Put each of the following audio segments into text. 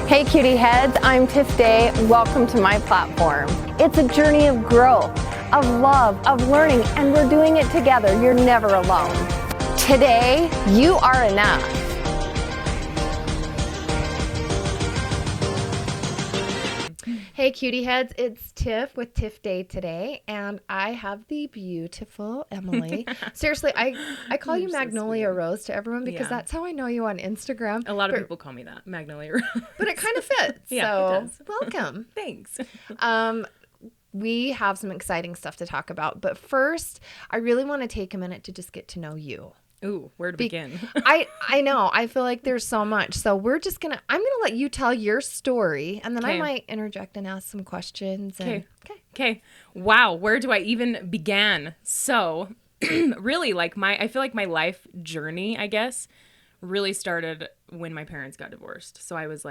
Hey cutie heads, I'm Tiff Day. Welcome to my platform. It's a journey of growth, of love, of learning, and we're doing it together. You're never alone. Today, you are enough. Hey cutie heads, it's Tiff with Tiff Day today, and I have the beautiful Emily. Seriously, I call you Magnolia Rose to everyone because that's how I know you on Instagram. A lot of people call me that, Magnolia Rose. But it kind of fits. Yeah, so it does. welcome. Thanks. We have some exciting stuff to talk about, but first, I really want to take a minute to just get to know you. Ooh, where to begin? I know. I feel like there's so much. So I'm going to let you tell your story, and then I might interject and ask some questions. Okay. Wow. Where do I even begin? So really I feel like my life journey, I guess, really started when my parents got divorced. So I was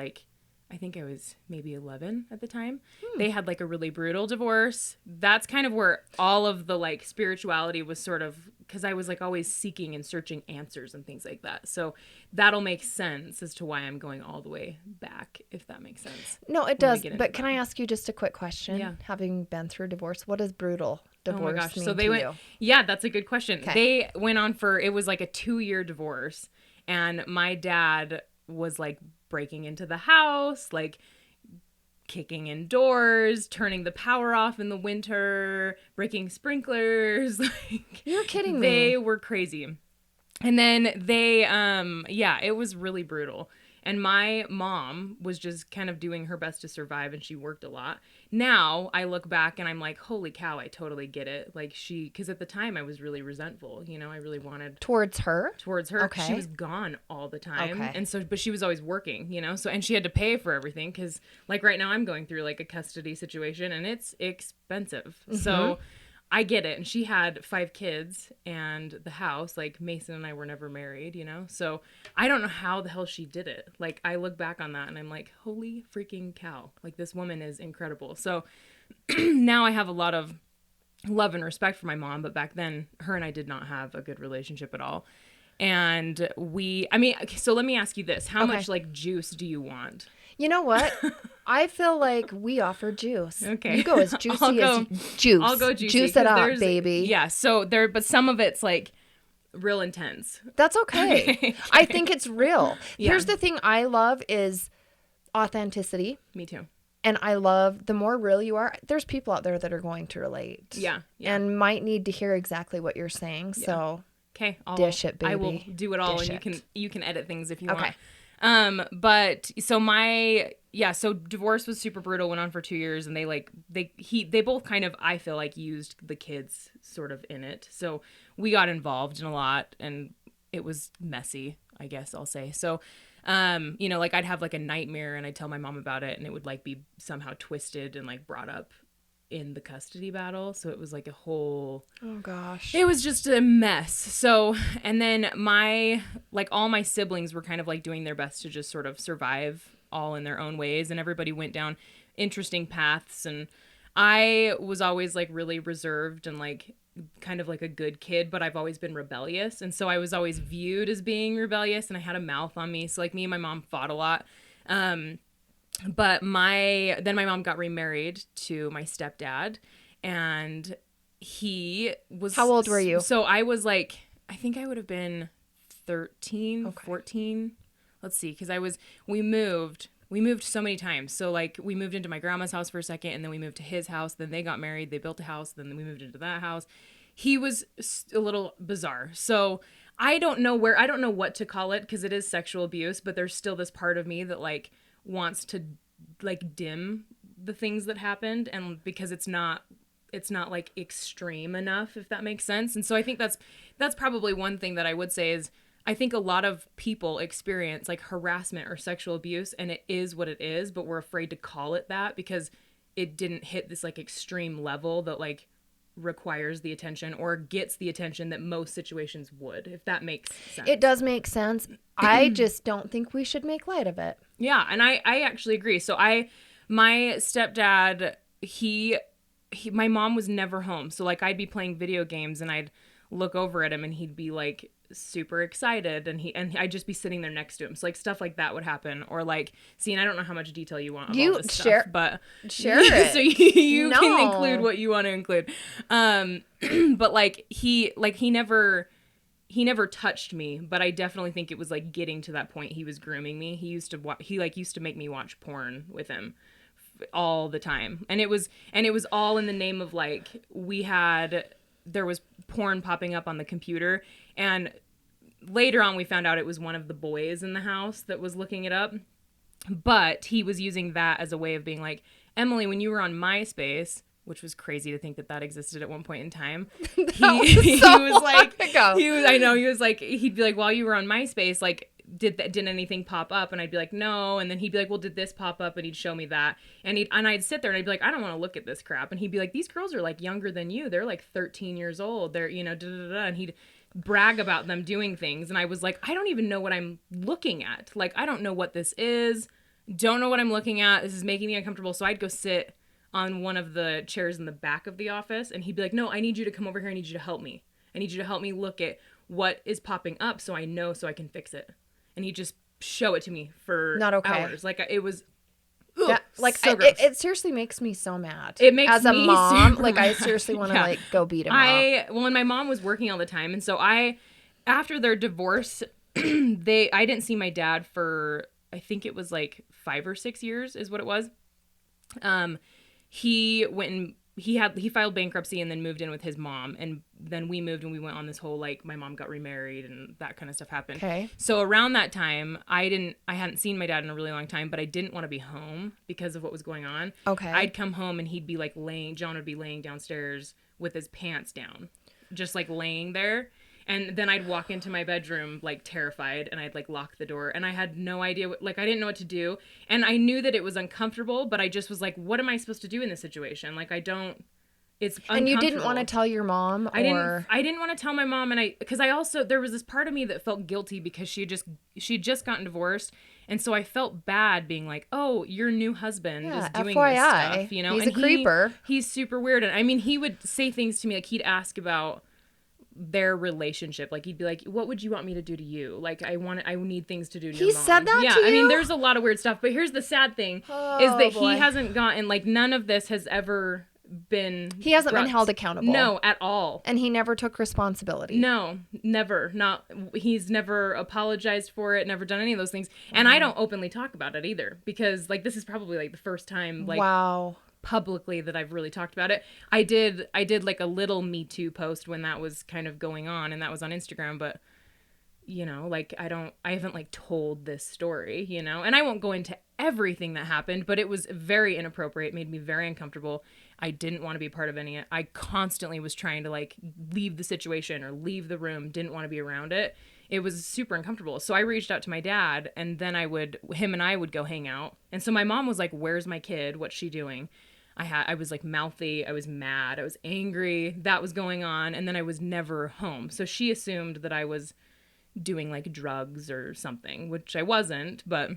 I think I was maybe 11 at the time. They had a really brutal divorce. That's kind of where all of the spirituality was sort of, because I was always seeking and searching answers and things like that. So that'll make sense as to why I'm going all the way back, if that makes sense. No, it does. But can I ask you just a quick question? Yeah. Having been through divorce, what does brutal divorce mean to you? Yeah, that's a good question. Okay. They went on it was a 2-year divorce, and my dad was breaking into the house, kicking in doors, turning the power off in the winter, breaking sprinklers. You're kidding me. They were crazy. And then it was really brutal. And my mom was just kind of doing her best to survive, and she worked a lot. Now I look back and I'm like, holy cow, I totally get it. Because at the time I was really resentful, I really wanted. Towards her? Okay. She was gone all the time. Okay. And so, but she was always working, and she had to pay for everything because right now I'm going through a custody situation, and it's expensive. Mm-hmm. So I get it. And she had 5 kids and the house, Mason and I were never married, So I don't know how the hell she did it. I look back on that and I'm like, holy freaking cow. This woman is incredible. So now I have a lot of love and respect for my mom. But back then, her and I did not have a good relationship at all. And so let me ask you this. How much juice do you want? You know what? I feel like we offer juice. Okay. You go as juicy as juice. I'll go juicy. Juice it up, baby. Yeah. So but some of it's real intense. That's okay. I think it's real. Yeah. Here's the thing I love is authenticity. Me too. And I love the more real you are. There's people out there that are going to relate. Yeah. And might need to hear exactly what you're saying. Yeah. So okay, dish it, baby. I will do it all, and you can edit things if you want. Okay. So divorce was super brutal, went on for 2 years, and they both kind of, I feel used the kids sort of in it. So we got involved in a lot, and it was messy, I guess I'll say. So, I'd have a nightmare, and I'd tell my mom about it, and it would be somehow twisted and brought up in the custody battle. So it was a whole, oh gosh, it was just a mess. So, and then all my siblings were kind of doing their best to just sort of survive all in their own ways, and everybody went down interesting paths, and I was always really reserved and kind of a good kid, but I've always been rebellious, and so I was always viewed as being rebellious, and I had a mouth on me. So me and my mom fought a lot. But my mom got remarried to my stepdad, and he was... How old were you? So I was I think I would have been 13, 14. Let's see, because we moved so many times. So we moved into my grandma's house for a second, and then we moved to his house. Then they got married, they built a house, then we moved into that house. He was a little bizarre. So I don't know what to call it, because it is sexual abuse, but there's still this part of me that wants to dim the things that happened, and because it's not extreme enough, if that makes sense. And so I think that's probably one thing that I would say is I think a lot of people experience harassment or sexual abuse, and it is what it is, but we're afraid to call it that because it didn't hit this extreme level that requires the attention or gets the attention that most situations would, if that makes sense. It does make sense. I just don't think we should make light of it. Yeah, and I actually agree. So my stepdad, my mom was never home. So I'd be playing video games, and I'd look over at him, and he'd be super excited, and I'd just be sitting there next to him. So like stuff like that would happen, or like, see, and I don't know how much detail you want of all this stuff, but share it. So you can include what you want to include. But like he never touched me, but I definitely think it was like getting to that point. He was grooming me. He used to make me watch porn with him all the time, and it was all in the name of like, there was porn popping up on the computer, and later on we found out it was one of the boys in the house that was looking it up, but he was using that as a way of being like, Emily, when you were on MySpace, which was crazy to think that existed at one point in time. He was like, he'd be like, while you were on MySpace, like, did anything pop up? And I'd be like, no. And then he'd be like, well, did this pop up? And he'd show me that. And I'd sit there and I'd be like, I don't want to look at this crap. And he'd be like, these girls are like younger than you. They're like 13 years old. They're, da, da, da. And he'd brag about them doing things. And I was like, I don't even know what I'm looking at. Like, I don't know what this is. Don't know what I'm looking at. This is making me uncomfortable. So I'd go sit on one of the chairs in the back of the office, and he'd be like, no, I need you to come over here. I need you to help me. I need you to help me look at what is popping up so I know, so I can fix it. And he'd just show it to me for hours. Like, it was so gross. It seriously makes me so mad. It makes as a me mom, super like, I mad. seriously want to like go beat him up. And my mom was working all the time, and so after their divorce, I didn't see my dad for, I think it was like 5 or 6 years is what it was. He went and he filed bankruptcy and then moved in with his mom, and then we moved and we went on this whole, like, my mom got remarried and that kind of stuff happened. Okay. So around that time, I hadn't seen my dad in a really long time, but I didn't want to be home because of what was going on. Okay. I'd come home and he'd be like John would be laying downstairs with his pants down, just like laying there. And then I'd walk into my bedroom, like, terrified, and I'd, like, lock the door. And I had no idea, I didn't know what to do. And I knew that it was uncomfortable, but I just was like, what am I supposed to do in this situation? Like, it's uncomfortable. And you didn't want to tell your mom? I didn't want to tell my mom, because I also, there was this part of me that felt guilty because she'd just gotten divorced. And so I felt bad being like, oh, your new husband is doing this stuff, you know? He's a creeper. He's super weird. And I mean, he would say things to me, like, he'd ask about their relationship. Like, he'd be like, what would you want me to do to you? Like, I need things to do to your mom. He said that to you? I mean, there's a lot of weird stuff, but here's the sad thing is that he hasn't gotten, like, none of this has ever been He hasn't been held accountable. No, at all. And he never took responsibility. No, never. He's never apologized for it, never done any of those things. And I don't openly talk about it either, because, like, this is probably, like, the first time, like, publicly that I've really talked about it. I did like a little Me Too post when that was kind of going on, and that was on Instagram, but, you know, like, I haven't, like, told this story, you know, and I won't go into everything that happened, but it was very inappropriate, made me very uncomfortable. I didn't want to be part of any of it. I constantly was trying to, like, leave the situation or leave the room, didn't want to be around it. It was super uncomfortable. So I reached out to my dad, and then him and I would go hang out. And so my mom was like, where's my kid? What's she doing? I was, like, mouthy. I was mad. I was angry. That was going on. And then I was never home. So she assumed that I was doing, like, drugs or something, which I wasn't, but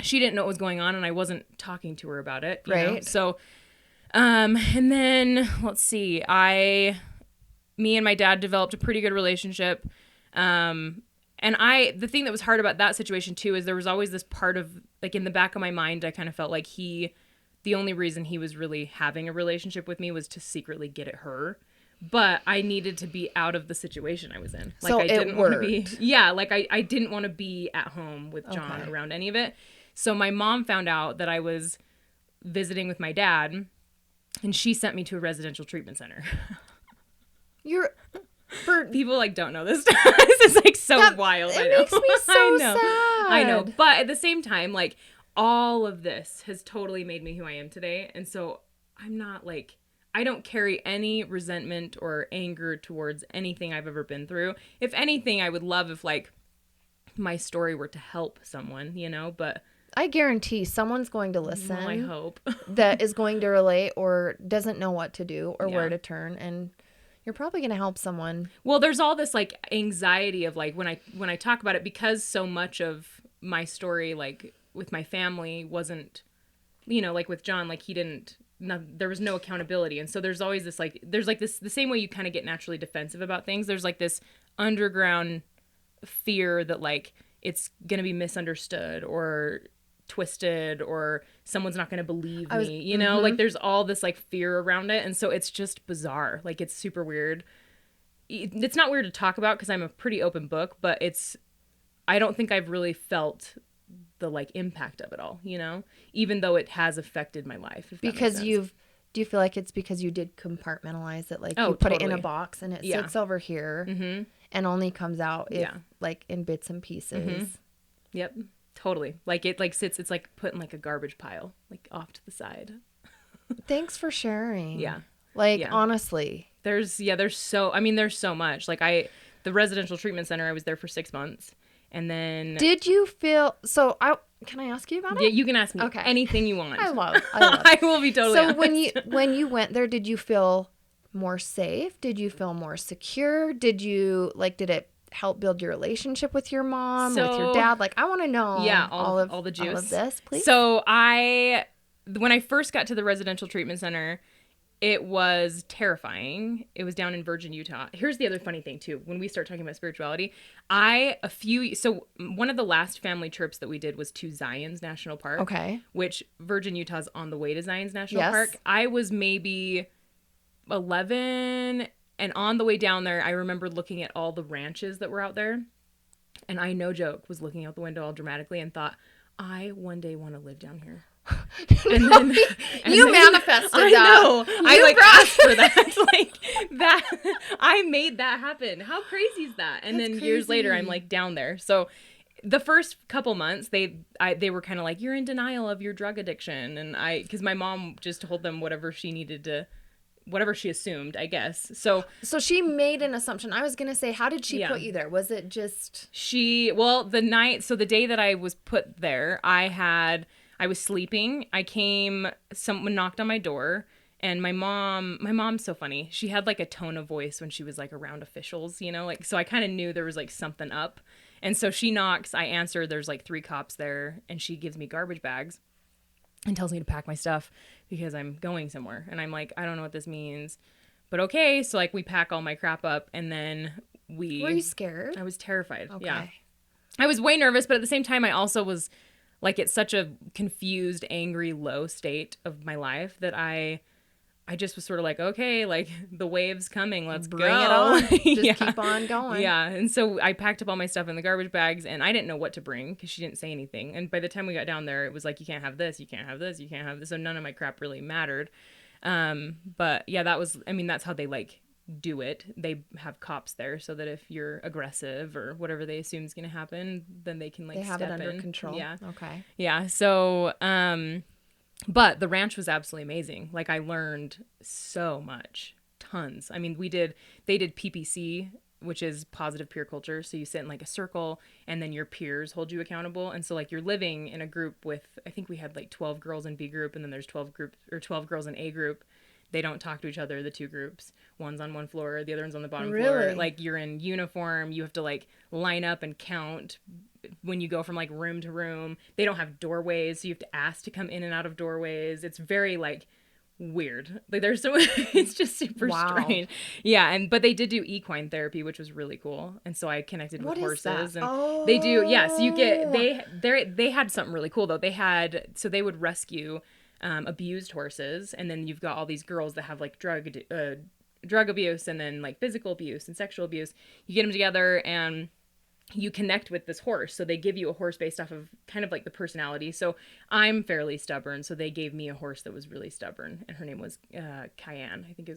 she didn't know what was going on, and I wasn't talking to her about it. You know? So, and then let's see, me and my dad developed a pretty good relationship. And the thing that was hard about that situation too, is there was always this part of, like, in the back of my mind, I kind of felt like the only reason he was really having a relationship with me was to secretly get at her. But I needed to be out of the situation I was in. Like, so I didn't want to be, like, I didn't want to be at home with John around any of it. So my mom found out that I was visiting with my dad, and she sent me to a residential treatment center. People, like, don't know this. This is, like, so wild. It makes me so sad. I know. But at the same time, like, all of this has totally made me who I am today. And so I'm not, like, I don't carry any resentment or anger towards anything I've ever been through. If anything, I would love if, like, my story were to help someone, you know, but I guarantee someone's going to listen. Well, I hope. that is going to relate or doesn't know what to do or where to turn, and you're probably going to help someone. Well, there's all this, like, anxiety of, like, when I talk about it, because so much of my story, like, with my family wasn't, you know, like, with John, like, there was no accountability. And so there's always this, like, the same way you kind of get naturally defensive about things. There's, like, this underground fear that like it's going to be misunderstood or twisted or someone's not going to believe me, you know, like there's all this like fear around it. And so it's just bizarre. Like it's super weird. It's not weird to talk about because I'm a pretty open book, but I don't think I've really felt the like impact of it all, you know, even though it has affected my life. Because do you feel like it's because you did compartmentalize it? Like you put totally. it in a box and it sits over here and only comes out if like in bits and pieces. Yep. Totally. Like it like sits, it's like put in like a garbage pile, like off to the side. Thanks for sharing. Yeah. Like honestly. There's so much. Like the residential treatment center, I was there for 6 months. And then did you feel can I ask you about it? Yeah, you can ask me anything you want. I love. I will be totally honest. when you went there, did you feel more safe? Did you feel more secure? Did it help build your relationship with your mom, with your dad? Like I want to know all the juice. All of this, please. So when I first got to the residential treatment center, it was terrifying. It was down in Virgin, Utah. Here's the other funny thing too. When we start talking about spirituality, so one of the last family trips that we did was to Zion's National Park. Okay. Which Virgin, Utah's on the way to Zion's National Park. I was maybe 11, and on the way down there, I remember looking at all the ranches that were out there. And I, no joke, was looking out the window all dramatically and thought, I one day want to live down here. And then you manifested that. I know. I asked for that. Like that. I made that happen. How crazy is that? And then years later, I'm like down there. So the first couple months, they were kind of like, you're in denial of your drug addiction, and because my mom just told them whatever she needed to. Whatever she assumed, I guess. So she made an assumption. I was going to say, how did she put you there? Was it just... the day that I was put there, I was sleeping. Someone knocked on my door, and my mom's so funny. She had like a tone of voice when she was like around officials, you know, like, so I kind of knew there was like something up. And so she knocks, I answer, there's like 3 cops there, and she gives me garbage bags and tells me to pack my stuff because I'm going somewhere. And I'm like, I don't know what this means, but okay. So like we pack all my crap up, and then Were you scared? I was terrified. Okay. Yeah. I was way nervous, but at the same time I also was like, it's such a confused, angry, low state of my life that I just was sort of like, okay, like the wave's coming, let's Bring it on. Just keep on going. Yeah. And so I packed up all my stuff in the garbage bags, and I didn't know what to bring because she didn't say anything. And by the time we got down there, it was like, you can't have this, you can't have this, you can't have this. So none of my crap really mattered. But yeah, that's how they like do it. They have cops there so that if you're aggressive or whatever they assume is going to happen, then they can like step in. They have it under in. control. Yeah. Okay. Yeah. So, but the ranch was absolutely amazing. Like I learned so much, tons. I mean, they did PPC, which is positive peer culture. So you sit in like a circle, and then your peers hold you accountable. And so like you're living in a group with, I think we had like 12 girls in B group, and then there's 12 girls in A group. They don't talk to each other, the 2 groups. One's on one floor, the other one's on the bottom floor. Like you're in uniform. You have to like line up and count when you go from like room to room. They don't have doorways, so you have to ask to come in and out of doorways. It's very like weird. Like there's so it's just super strange. Yeah, but they did do equine therapy, which was really cool. And so I connected with horses, and they do. Yeah, so you get they had something really cool though. They would rescue abused horses, and then you've got all these girls that have like drug abuse, and then like physical abuse and sexual abuse. You get them together and you connect with this horse. So they give you a horse based off of kind of like the personality. So I'm fairly stubborn, so they gave me a horse that was really stubborn, and her name was Cayenne, I think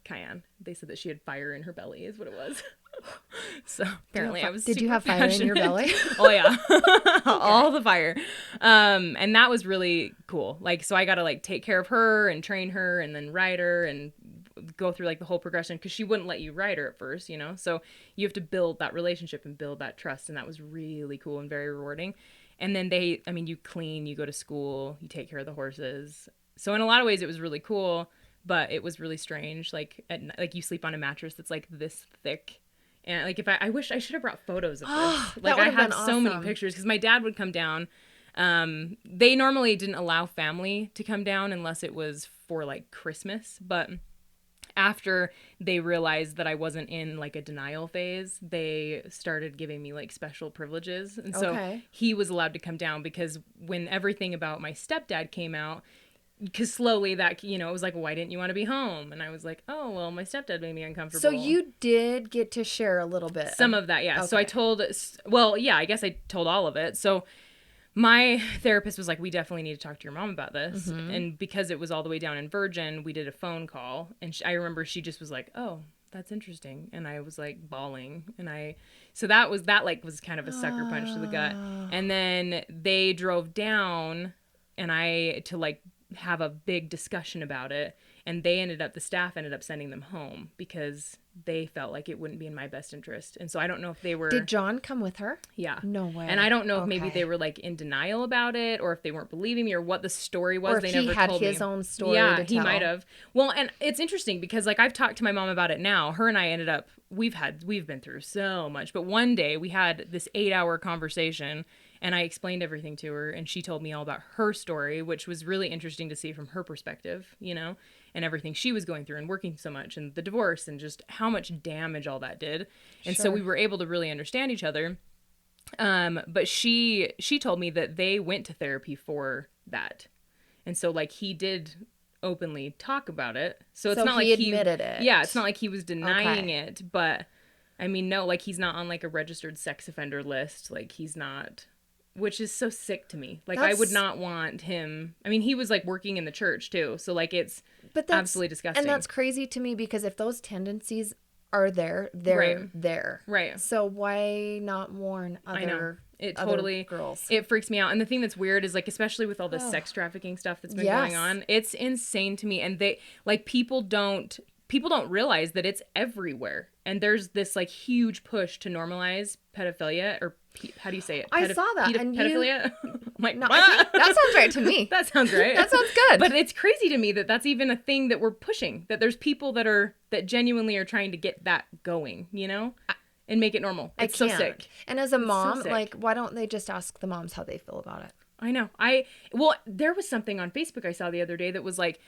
Cayenne. They said that she had fire in her belly is what it was. So apparently I was Did you have fire in your belly? Oh yeah. All the fire. And that was really cool. Like, so I got to like take care of her and train her and then ride her and go through like the whole progression, because she wouldn't let you ride her at first, you know? So you have to build that relationship and build that trust. And that was really cool and very rewarding. And then you clean, you go to school, you take care of the horses. So in a lot of ways it was really cool, but it was really strange. Like you sleep on a mattress that's like this thick. And like I wish I should have brought photos of this. Like I have so many pictures, because my dad would come down. They normally didn't allow family to come down unless it was for like Christmas, but after they realized that I wasn't in like a denial phase, they started giving me like special privileges. And so he was allowed to come down, because when everything about my stepdad came out, because slowly that, you know, it was like, well, why didn't you want to be home? And I was like, oh, well, my stepdad made me uncomfortable. So you did get to share a little bit. Some of that, yeah. Okay. So I told, well, yeah, I guess I told all of it. So my therapist was like, we definitely need to talk to your mom about this. Mm-hmm. And because it was all the way down in Virgin, we did a phone call. And I remember she just was like, oh, that's interesting. And I was like bawling. And so that was kind of a sucker punch to the gut. And then they drove down to like have a big discussion about it. And the staff ended up sending them home because they felt like it wouldn't be in my best interest. And so I don't know if they were... Did John come with her? Yeah. No way. And I don't know if maybe they were like in denial about it, or if they weren't believing me, or what the story was. Or if he had his own story to tell. He might have. Well, and it's interesting because like I've talked to my mom about it now. Her and I ended up, we've been through so much. But one day we had this 8-hour conversation, and I explained everything to her, and she told me all about her story, which was really interesting to see from her perspective, you know, and everything she was going through and working so much, and the divorce, and just how much damage all that did. And so we were able to really understand each other. But she told me that they went to therapy for that. And so like he did openly talk about it. So it's not like he admitted it. Yeah, it's not like he was denying it, but I mean, no, like he's not on like a registered sex offender list. Like he's not... Which is so sick to me. Like, I would not want him... I mean, he was, like, working in the church, too. So, like, it's absolutely disgusting. And that's crazy to me, because if those tendencies are there, they're there. Right. So why not warn other girls? It freaks me out. And the thing that's weird is, like, especially with all this sex trafficking stuff that's been going on, it's insane to me. And people don't realize that it's everywhere. And there's this, like, huge push to normalize pedophilia, or how do you say it? I saw that. Pedophilia? Like, no, I think that sounds right to me. That sounds right. That sounds good. But it's crazy to me that that's even a thing that we're pushing, that there's people that genuinely are trying to get that going, you know? And make it normal. It's so sick. And as a mom, like, why don't they just ask the moms how they feel about it? I know. There was something on Facebook I saw the other day that was like,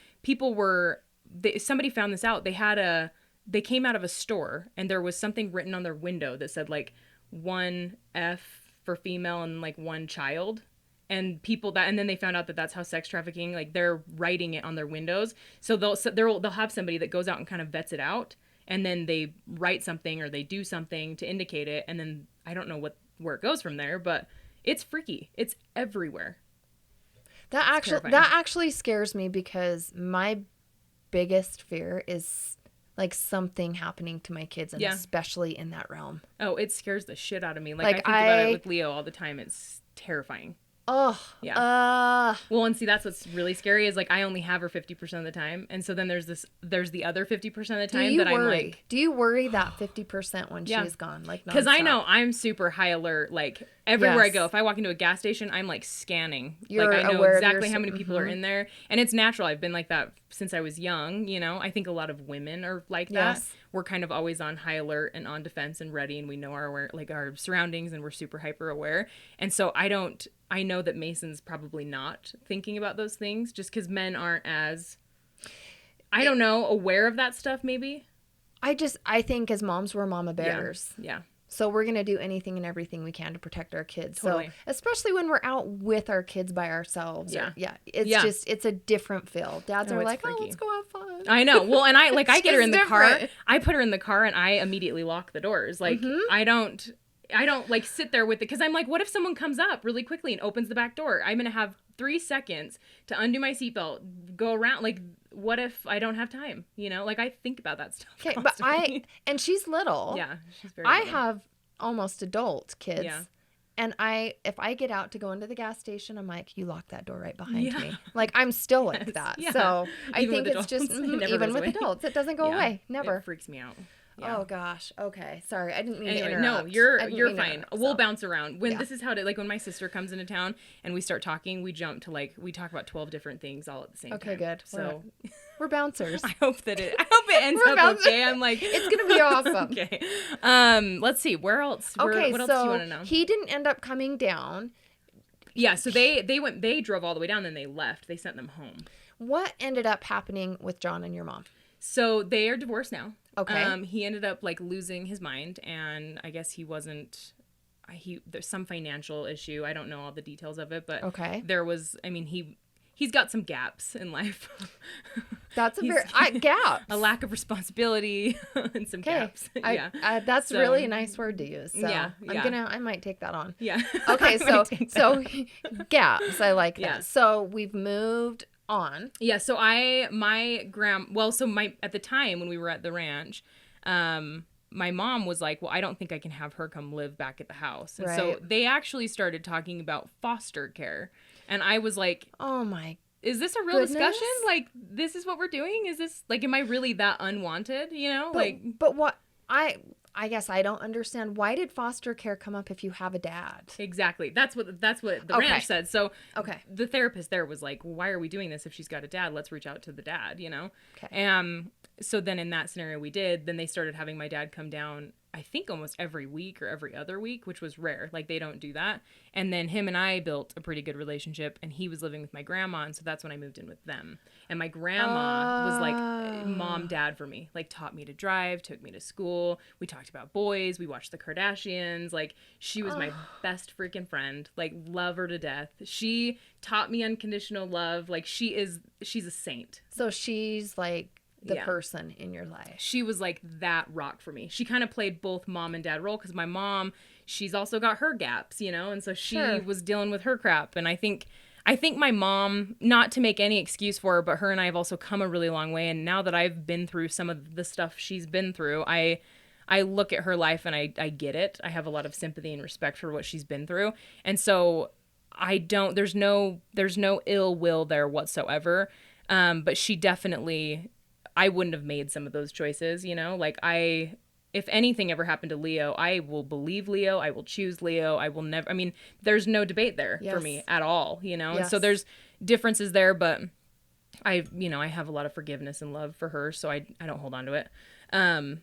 somebody found this out. They came out of a store, and there was something written on their window that said like 1 F for female and like 1 child. And and then they found out that that's how sex trafficking, like they're writing it on their windows. So they'll have somebody that goes out and kind of vets it out, and then they write something or they do something to indicate it. And then I don't know where it goes from there, but it's freaky. It's everywhere. That actually scares me, because my biggest fear is like something happening to my kids, and especially in that realm. Oh, it scares the shit out of me. Like I think about it with Leo all the time. It's terrifying. Oh, yeah. Well, and see, that's what's really scary is like I only have her 50% of the time, and so then there's the other 50% of the time that I'm like. Do you worry that 50% when she's gone? Like, because I know I'm super high alert. Like everywhere I go, if I walk into a gas station, I'm like scanning. You're like I know aware exactly how many people are in there, and it's natural. I've been like that since I was young. You know, I think a lot of women are like that. Yes. We're kind of always on high alert and on defense and ready, and we know our surroundings, and we're super hyper aware. And so I know that Mason's probably not thinking about those things, just because men aren't as, I don't know, aware of that stuff maybe. I think as moms, we're mama bears. Yeah. So we're going to do anything and everything we can to protect our kids. Totally. So especially when we're out with our kids by ourselves. Yeah. It's a different feel. Dads are like, freaky. Let's go have fun. I know. Well, and I get her in the car. I put her in the car and I immediately lock the doors. Like I don't like sit there with it, because I'm like, what if someone comes up really quickly and opens the back door? I'm going to have 3 seconds to undo my seatbelt, go around. Like, what if I don't have time? You know, like I think about that stuff. Okay, but and she's little. Yeah, she's very little. I have almost adult kids. Yeah. And if I get out to go into the gas station, I'm like, you lock that door right behind me. Like, I'm still like that. Yeah. So I Even think with it's just, adults. even with adults, it doesn't go away. Never. It freaks me out. Yeah. Oh gosh. Okay. Sorry. I didn't mean to Anyway, interrupt. no, you're fine. We'll bounce around. This is how like when my sister comes into town and we start talking, we jump to we talk about 12 different things all at the same time. Okay, good. So we're bouncers. I hope it ends up bouncers. Okay. I'm like, it's going to be awesome. Okay. Let's see. Where else? Okay. What else do you want to know? He didn't end up coming down. Yeah. So they drove all the way down, then they left. They sent them home. What ended up happening with John and your mom? So they are divorced now. Okay. He ended up like losing his mind, and I guess there's some financial issue. I don't know all the details of it, but Okay. there was, he's got some gaps in life. That's a very gaps. A lack of responsibility and some gaps. Yeah. That's really a nice word to use. So yeah. I might take that on. Yeah. Okay, so gaps. I like that. Yeah. So we've moved on. Yeah, so at the time when we were at the ranch, my mom was like, well, I don't think I can have her come live back at the house. And so they actually started talking about foster care. And I was like, oh my is this a real discussion? Like, this is what we're doing? Is this, like, am I really that unwanted? You know? But what, I guess I don't understand. Why did foster care come up if you have a dad? Exactly. That's what the ranch said. So the therapist there was like, well, why are we doing this if she's got a dad? Let's reach out to the dad, you know? Okay. So then in that scenario we did. Then they started having my dad come down, I think almost every week or every other week, which was rare. Like, they don't do that. And then him and I built a pretty good relationship, and he was living with my grandma, and so that's when I moved in with them. And my grandma was like mom, dad for me. Like, taught me to drive, took me to school. We talked about boys. We watched the Kardashians. Like, she was my best freaking friend. Like, love her to death. She taught me unconditional love. Like, she's a saint. So she's like the person in your life. She was like that rock for me. She kind of played both mom and dad role, because my mom, she's also got her gaps, you know, and so she was dealing with her crap. And I think my mom, not to make any excuse for her, but her and I have also come a really long way. And now that I've been through some of the stuff she's been through, I look at her life and I get it. I have a lot of sympathy and respect for what she's been through. And so there's no ill will there whatsoever. But she definitely, I wouldn't have made some of those choices, you know? Like, if anything ever happened to Leo, I will believe Leo. I will choose Leo. I will never, there's no debate there for me at all, you know? And so there's differences there, but I have a lot of forgiveness and love for her, so I don't hold on to it. And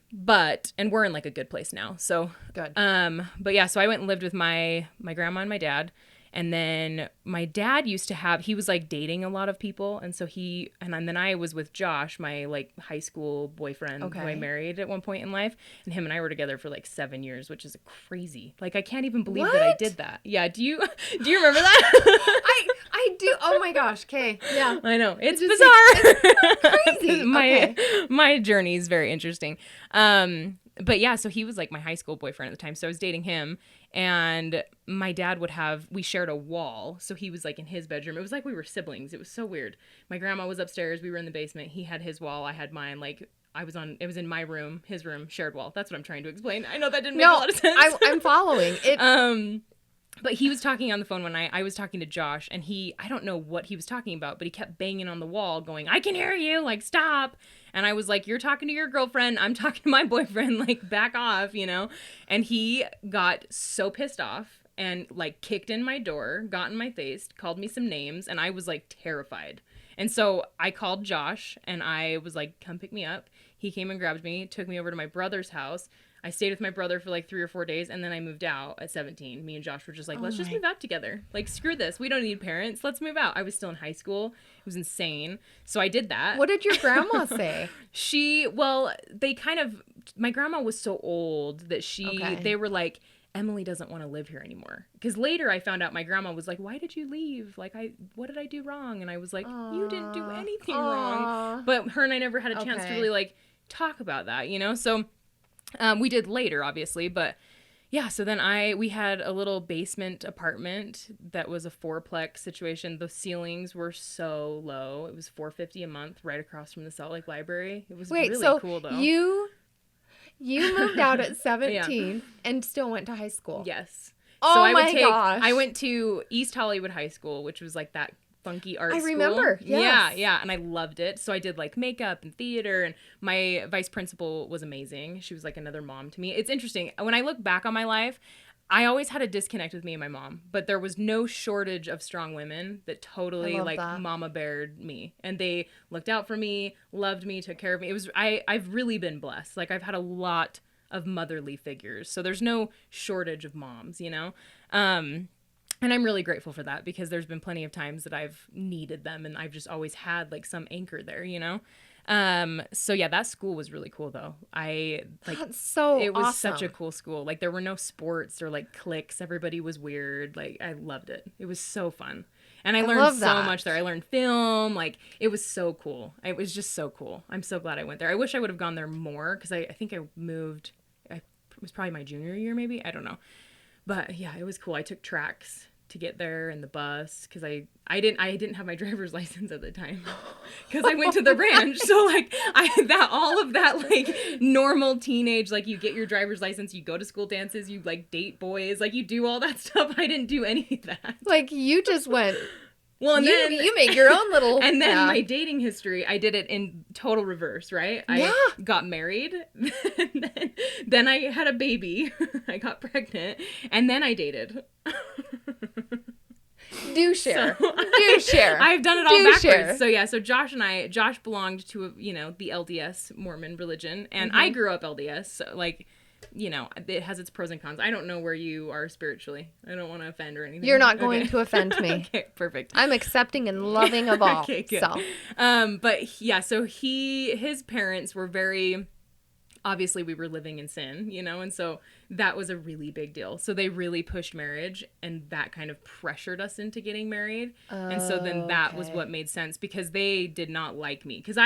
we're in like a good place now. So good. But yeah, so I went and lived with my grandma and my dad. And then my dad he was like dating a lot of people. And so then I was with Josh, my like high school boyfriend who I married at one point in life. And him and I were together for like 7 years, which is crazy. Like, I can't even believe that I did that. Yeah. Do you remember that? I do. Oh my gosh. Okay. Yeah. I know. It's bizarre. It's crazy. My journey is very interesting. But yeah, so he was like my high school boyfriend at the time. So I was dating him, and my dad we shared a wall. So he was like in his bedroom. It was like we were siblings. It was so weird. My grandma was upstairs. We were in the basement. He had his wall. I had mine. Like, it was in my room, his room, shared wall. That's what I'm trying to explain. I know that didn't make a lot of sense. I'm following it. But he was talking on the phone one night. I was talking to Josh, and I don't know what he was talking about, but he kept banging on the wall going, I can hear you, like, stop. And I was like, you're talking to your girlfriend. I'm talking to my boyfriend, like, back off, you know? And he got so pissed off and, like, kicked in my door, got in my face, called me some names, and I was, like, terrified. And so I called Josh, and I was like, come pick me up. He came and grabbed me, took me over to my brother's house. I stayed with my brother for like 3 or 4 days, and then I moved out at 17. Me and Josh were just like, let's just move out together. Like, screw this. We don't need parents. Let's move out. I was still in high school. It was insane. So I did that. What did your grandma say? My grandma was so old that they were like, Emily doesn't want to live here anymore. Because later I found out my grandma was like, why did you leave? Like, what did I do wrong? And I was like, you didn't do anything wrong. But her and I never had a chance to really like talk about that, you know? So we did later, obviously, but yeah, so then we had a little basement apartment that was a 4-plex situation. The ceilings were so low. It was $450 a month right across from the Salt Lake Library. It was really cool, though. You moved out at 17 and still went to high school. Yes. Oh, so gosh. I went to East Hollywood High School, which was like that funky art school. I remember. Yes. Yeah, and I loved it. So I did like makeup and theater, and my vice principal was amazing. She was like another mom to me. It's interesting. When I look back on my life, I always had a disconnect with me and my mom, but there was no shortage of strong women that totally like mama bared me, and they looked out for me, loved me, took care of me. I've really been blessed. Like, I've had a lot of motherly figures. So there's no shortage of moms, you know? And I'm really grateful for that because there's been plenty of times that I've needed them and I've just always had like some anchor there, you know? So yeah, that school was really cool though. That's so It was awesome. such a cool school. Like there were no sports or like cliques. Everybody was weird. Like I loved it. It was so fun. And I learned so much there. I learned film. Like it was so cool. It was just so cool. I'm so glad I went there. I wish I would have gone there more because I think I moved. It was probably my junior year, maybe. I don't know. But yeah, it was cool. I took tracks to get there and the bus because I didn't have my driver's license at the time because I went to the ranch. So like all of that like normal teenage, like you get your driver's license, you go to school dances, you like date boys, like you do all that stuff. I didn't do any of that. Like you just went. Well, and then you make your own little. And then my dating history, I did it in total reverse, right? I got married, then I had a baby, I got pregnant, and then I dated. Do share. Do share. I've done it all backwards. Share. So yeah, so Josh belonged to the LDS Mormon religion, and I grew up LDS. So like, you know, it has its pros and cons. I don't know where you are spiritually. I don't want to offend or anything. You're not going to offend me. Okay, perfect. I'm accepting and loving of all. Okay, good. So. But yeah, so his parents were very, obviously we were living in sin, you know, and so that was a really big deal. So they really pushed marriage, and that kind of pressured us into getting married. And so then that was what made sense because they did not like me. Because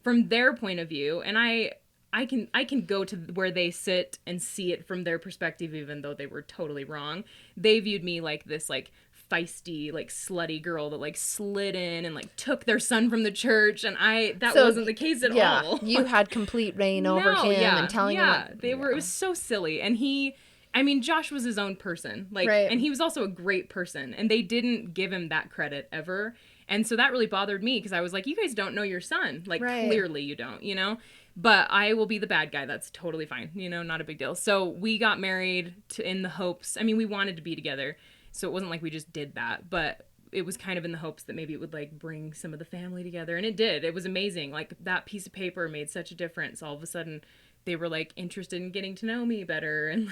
from their point of view, and I can go to where they sit and see it from their perspective, even though they were totally wrong. They viewed me like this, like, feisty, like, slutty girl that, like, slid in and, like, took their son from the church, and that wasn't the case at all. You had complete reign over him and telling him what... It was so silly. And Josh was his own person, like, and he was also a great person, and they didn't give him that credit ever. And so that really bothered me because I was like, you guys don't know your son. Like, clearly you don't, you know? But I will be the bad guy. That's totally fine. You know, not a big deal. So we got married in the hopes, we wanted to be together. So it wasn't like we just did that, but it was kind of in the hopes that maybe it would like bring some of the family together. And it did. It was amazing. Like that piece of paper made such a difference. All of a sudden they were like interested in getting to know me better and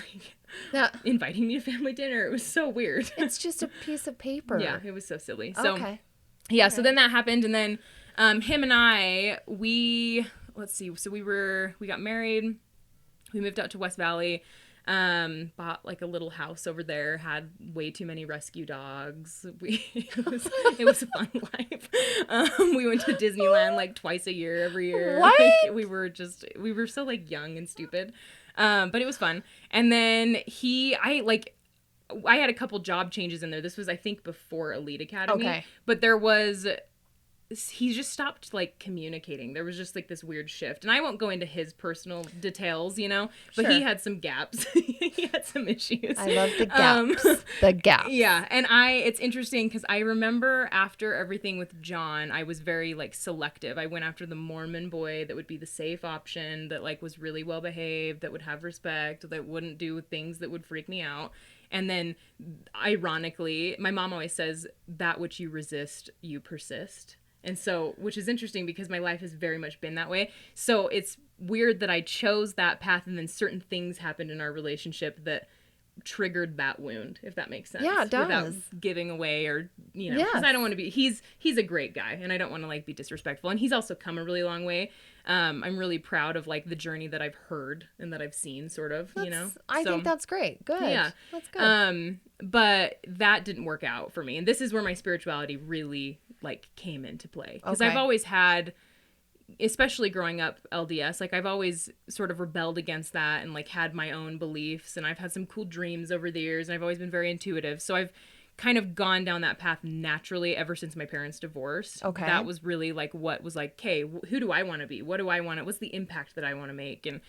like inviting me to family dinner. It was so weird. It's just a piece of paper. Yeah, it was so silly. So, yeah, so then that happened. And then him and I, let's see. So we got married. We moved out to West Valley. Bought like a little house over there, had way too many rescue dogs. It was a fun life. We went to Disneyland like twice a year, every year. What? Like, we were so like young and stupid. But it was fun. And then I had a couple job changes in there. This was, I think, before Elite Academy. Okay. But he just stopped like communicating. There was just like this weird shift, and I won't go into his personal details, you know, but he had some gaps. He had some issues. I love the gaps. The gaps. Yeah. And it's interesting because I remember after everything with John, I was very like selective. I went after the Mormon boy that would be the safe option, that like was really well behaved, that would have respect, that wouldn't do things that would freak me out. And then ironically, my mom always says, that which you resist, you persist. And so, which is interesting because my life has very much been that way. So it's weird that I chose that path, and then certain things happened in our relationship that triggered that wound, if that makes sense. Yeah, it does. Without giving away or, you know, because I don't want to be, he's a great guy, and I don't want to like be disrespectful. And he's also come a really long way. I'm really proud of like the journey that I've heard and that I've seen, sort of, you know. I think that's great. Good. Yeah. That's good. But that didn't work out for me. And this is where my spirituality really like came into play. Because I've always had, especially growing up LDS, like I've always sort of rebelled against that and like had my own beliefs, and I've had some cool dreams over the years, and I've always been very intuitive. So I've kind of gone down that path naturally ever since my parents divorced. Okay. That was really like what was like, okay, who do I want to be? What do I want to, what's the impact that I want to make? And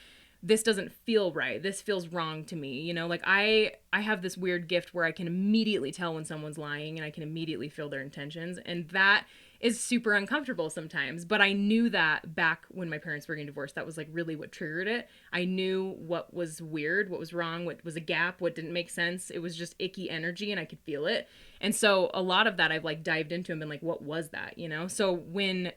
this doesn't feel right. This feels wrong to me. You know, like I have this weird gift where I can immediately tell when someone's lying, and I can immediately feel their intentions. And that is super uncomfortable sometimes. But I knew that back when my parents were getting divorced, that was like really what triggered it. I knew what was weird, what was wrong, what was a gap, what didn't make sense. It was just icky energy, and I could feel it. And so a lot of that I've like dived into and been like, what was that? You know? So when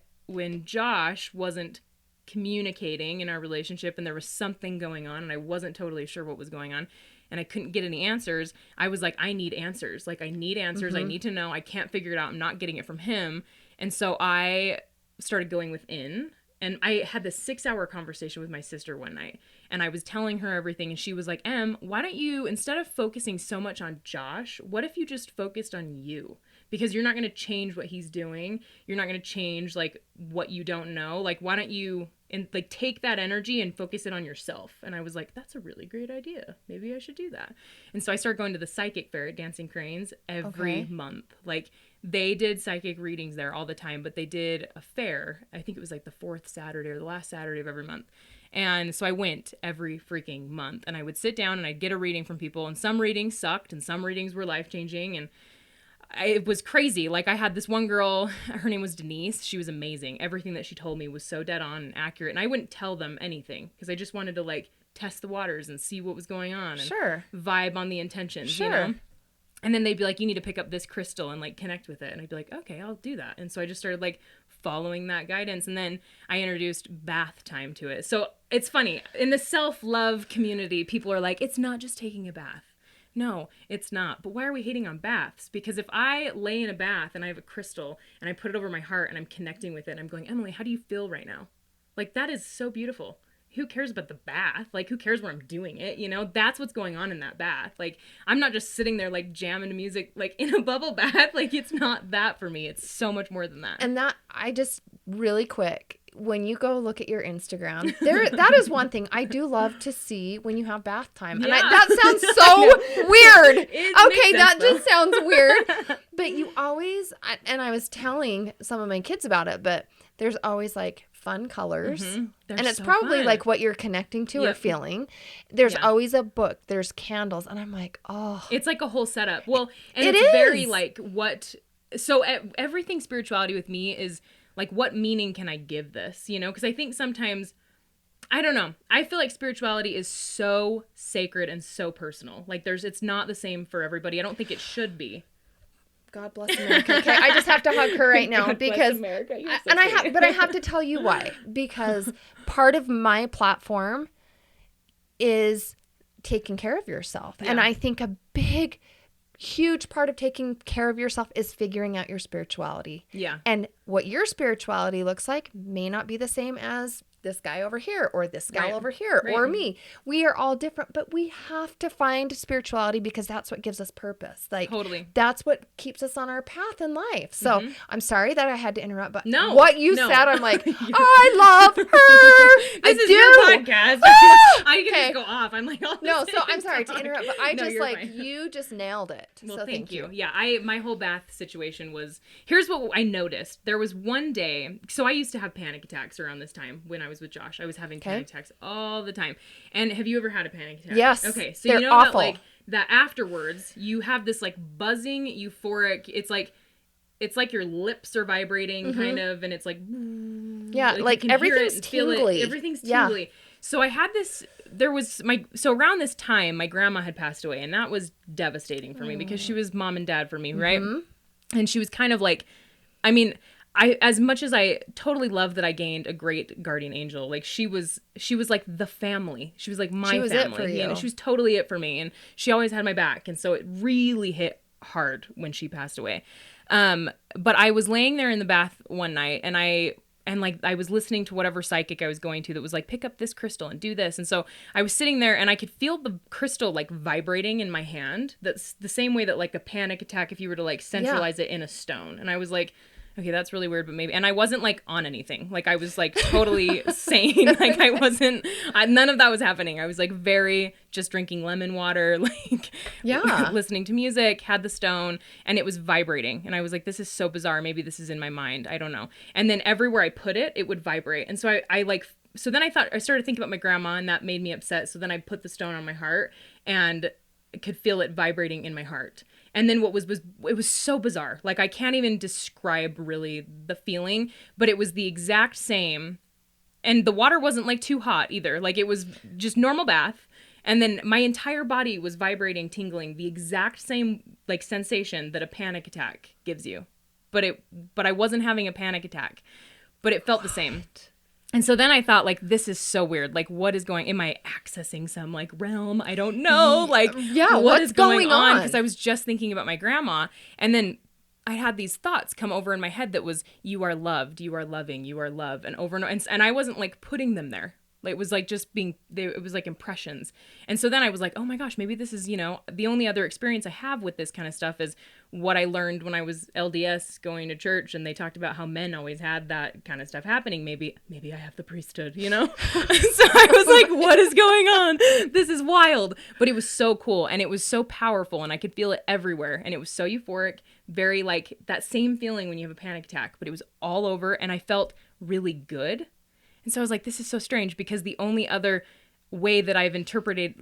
Josh wasn't communicating in our relationship, and there was something going on, and I wasn't totally sure what was going on, and I couldn't get any answers, I was like, I need answers. Like, I need answers. I need to know. I can't figure it out. I'm not getting it from him. And so I started going within, and I had this 6-hour conversation with my sister one night, and I was telling her everything, and she was like, Em, why don't you, instead of focusing so much on Josh, what if you just focused on you? Because you're not going to change what he's doing. You're not going to change, like, what you don't know. Like, why don't you, and like, take that energy and focus it on yourself? And I was like, that's a really great idea. Maybe I should do that. And so I started going to the psychic fair at Dancing Cranes every month. Like, they did psychic readings there all the time, but they did a fair. I think it was like the 4th Saturday or the last Saturday of every month. And so I went every freaking month, and I would sit down and I'd get a reading from people, and some readings sucked and some readings were life-changing, and it was crazy. Like, I had this one girl, her name was Denise. She was amazing. Everything that she told me was so dead on and accurate, and I wouldn't tell them anything because I just wanted to, like, test the waters and see what was going on and vibe on the intentions, you know? And then they'd be like, you need to pick up this crystal and, like, connect with it. And I'd be like, okay, I'll do that. And so I just started, like, following that guidance. And then I introduced bath time to it. So it's funny. In the self-love community, people are like, it's not just taking a bath. No, it's not. But why are we hating on baths? Because if I lay in a bath and I have a crystal and I put it over my heart and I'm connecting with it and I'm going, Emily, how do you feel right now? Like, that is so beautiful. Who cares about the bath? Like, who cares where I'm doing it? You know, that's what's going on in that bath. Like, I'm not just sitting there, like, jamming to music, like, in a bubble bath. Like, it's not that for me. It's so much more than that. And that, I just, really quick, when you go look at your Instagram, that is one thing I do love to see when you have bath time. And that sounds so weird. Okay, that just sounds weird. But you always, and I was telling some of my kids about it, but there's always, like, fun colors. And it's so probably fun. Like what you're connecting to or feeling. There's always a book. There's candles. And I'm like, oh. It's like a whole setup. Well, and it's very like what, so everything spirituality with me is like, what meaning can I give this? You know, because I think sometimes, I don't know. I feel like spirituality is so sacred and so personal. Like, it's not the same for everybody. I don't think it should be. God bless America. Okay, I just have to hug her right now because America. But I have to tell you why. Because part of my platform is taking care of yourself. Yeah. And I think a huge part of taking care of yourself is figuring out your spirituality. Yeah. And what your spirituality looks like may not be the same as this guy over here or this gal over here or me. We are all different, but we have to find spirituality because that's what gives us purpose. Like, totally. That's what keeps us on our path in life. So I'm sorry that I had to interrupt, but what you said, I'm like, I love her. This is your podcast. I can just go off. I'm like, no, so I'm sorry to interrupt, but I just like, fine. You just nailed it. Well, so thank you. Yeah, my whole bath situation was, here's what I noticed. There was one day, so I used to have panic attacks around this time when I was with Josh. I was having panic attacks all the time. And have you ever had a panic attack? Yes. Okay, so you know awful. That, like, that afterwards, you have this, like, buzzing, euphoric, it's like your lips are vibrating, kind of, and it's like, yeah, like everything's tingly. Everything's tingly. Yeah. So I had this, so around this time, my grandma had passed away, and that was devastating for me because she was mom and dad for me, right? And she was kind of like, I mean, as much as I totally love that I gained a great guardian angel, like she was like the family. She was like my family. It for you. know, she was totally it for me, and she always had my back. And so it really hit hard when she passed away. But I was laying there in the bath one night, and I was listening to whatever psychic I was going to that was like, pick up this crystal and do this. And so I was sitting there and I could feel the crystal like vibrating in my hand. That's the same way that like a panic attack, if you were to like centralize it in a stone. And I was like, okay, that's really weird, but maybe. And I wasn't like on anything. Like I was like totally sane. Like I wasn't, none of that was happening. I was like very just drinking lemon water, like listening to music, had the stone, and it was vibrating. And I was like, this is so bizarre. Maybe this is in my mind. I don't know. And then everywhere I put it, it would vibrate. And so so then I started thinking about my grandma, and that made me upset. So then I put the stone on my heart and could feel it vibrating in my heart. And then it was so bizarre. Like I can't even describe really the feeling, but it was the exact same. And the water wasn't like too hot either. Like it was just normal bath. And then my entire body was vibrating, tingling, the exact same like sensation that a panic attack gives you. But I wasn't having a panic attack, but it felt the same. And so then I thought, like, this is so weird. Like, what is am I accessing some, like, realm? I don't know. Like, what is going on? Because I was just thinking about my grandma. And then I had these thoughts come over in my head that was, you are loved, you are loving, you are love. And over and over. And I wasn't, like, putting them there. Like, it was like just it was like impressions. And so then I was like, oh my gosh, maybe this is, the only other experience I have with this kind of stuff is what I learned when I was LDS going to church, and they talked about how men always had that kind of stuff happening. Maybe I have the priesthood, So I was like, what is going on? This is wild. But it was so cool, and it was so powerful, and I could feel it everywhere, and it was so euphoric, very like that same feeling when you have a panic attack, but it was all over, and I felt really good. And so I was like, this is so strange, because the only other way that I've interpreted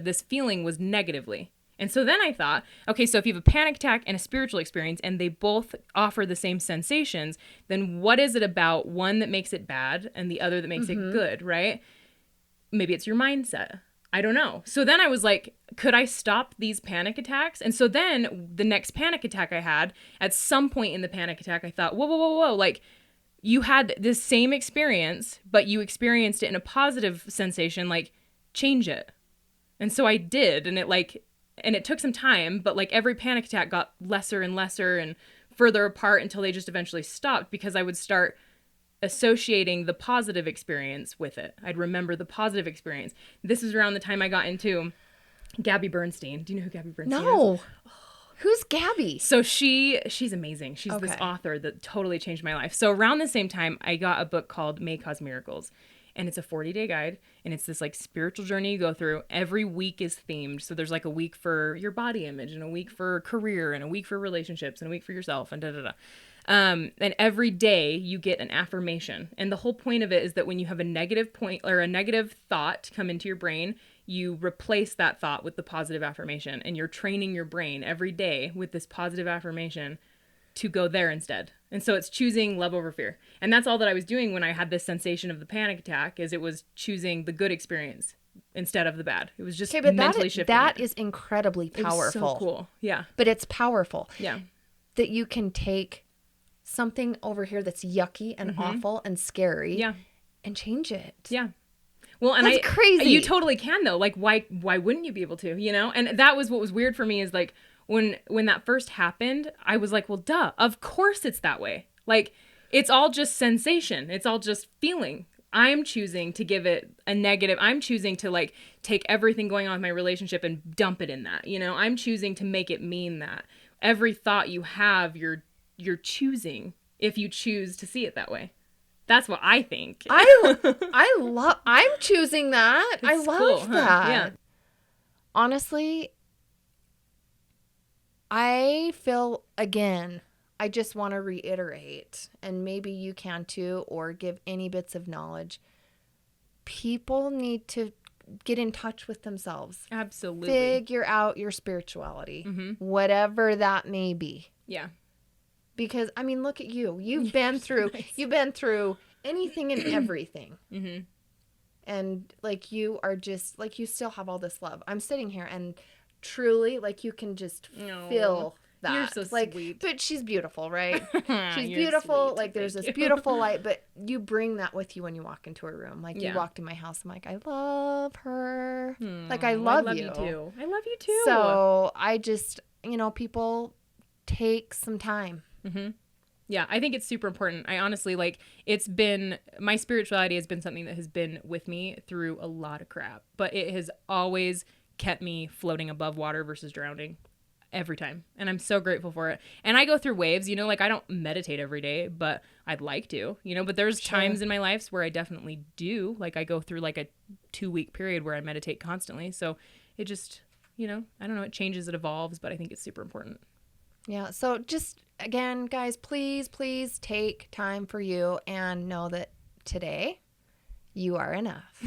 this feeling was negatively. And so then I thought, okay, so if you have a panic attack and a spiritual experience and they both offer the same sensations, then what is it about one that makes it bad and the other that makes it good, right? Maybe it's your mindset. I don't know. So then I was like, could I stop these panic attacks? And so then the next panic attack I had, at some point in the panic attack, I thought, whoa, like, you had this same experience, but you experienced it in a positive sensation, like, change it. And so I did, and it took some time, but like every panic attack got lesser and lesser and further apart until they just eventually stopped, because I would start associating the positive experience with it. I'd remember the positive experience. This is around the time I got into Gabby Bernstein. Do you know who Gabby Bernstein is? No. Who's Gabby? So she's amazing. She's this author that totally changed my life. So around the same time, I got a book called May Cause Miracles. And it's a 40-day guide. And it's this like spiritual journey you go through. Every week is themed. So there's like a week for your body image, and a week for career, and a week for relationships, and a week for yourself, and da-da-da. And every day you get an affirmation. And the whole point of it is that when you have a negative point or a negative thought come into your brain, you replace that thought with the positive affirmation, and you're training your brain every day with this positive affirmation to go there instead. And so it's choosing love over fear. And that's all that I was doing when I had this sensation of the panic attack, is it was choosing the good experience instead of the bad. It was just mentally shifting. That is incredibly powerful. It's so cool. Yeah. But it's powerful. Yeah. That you can take something over here that's yucky and awful and scary and change it. Yeah. Well, and that's crazy. You totally can though. Like, why wouldn't you be able to, And that was what was weird for me, is like, when that first happened, I was like, well, duh, of course it's that way. Like, it's all just sensation. It's all just feeling. I'm choosing to give it a negative. I'm choosing to like take everything going on with my relationship and dump it in that, I'm choosing to make it mean that. Every thought you have, you're choosing, if you choose to see it that way. That's what I think. I'm choosing that. I love that. Huh? Yeah. Honestly, I feel, again, I just want to reiterate, and maybe you can too, or give any bits of knowledge. People need to get in touch with themselves. Absolutely. Figure out your spirituality, whatever that may be. Yeah. Because, I mean, look at you. You've been through anything and everything. And like, you are just like, you still have all this love. I'm sitting here and truly, like, you can just feel that. You're so like, sweet. But she's beautiful, right? She's beautiful. Sweet. Like, there's this beautiful light, but you bring that with you when you walk into a room. Like, you walked in my house, I'm like, I love her. Like, I love you too. I love you too. So I just, people take some time. Yeah, I think it's super important. I honestly, like, my spirituality has been something that has been with me through a lot of crap, but it has always kept me floating above water versus drowning every time. And I'm so grateful for it. And I go through waves, like, I don't meditate every day, but I'd like to, but there's times in my life where I definitely do. Like, I go through like a 2-week period where I meditate constantly. So it just, I don't know, it changes, it evolves, but I think it's super important. Yeah. So just, again, guys, please take time for you and know that today you are enough.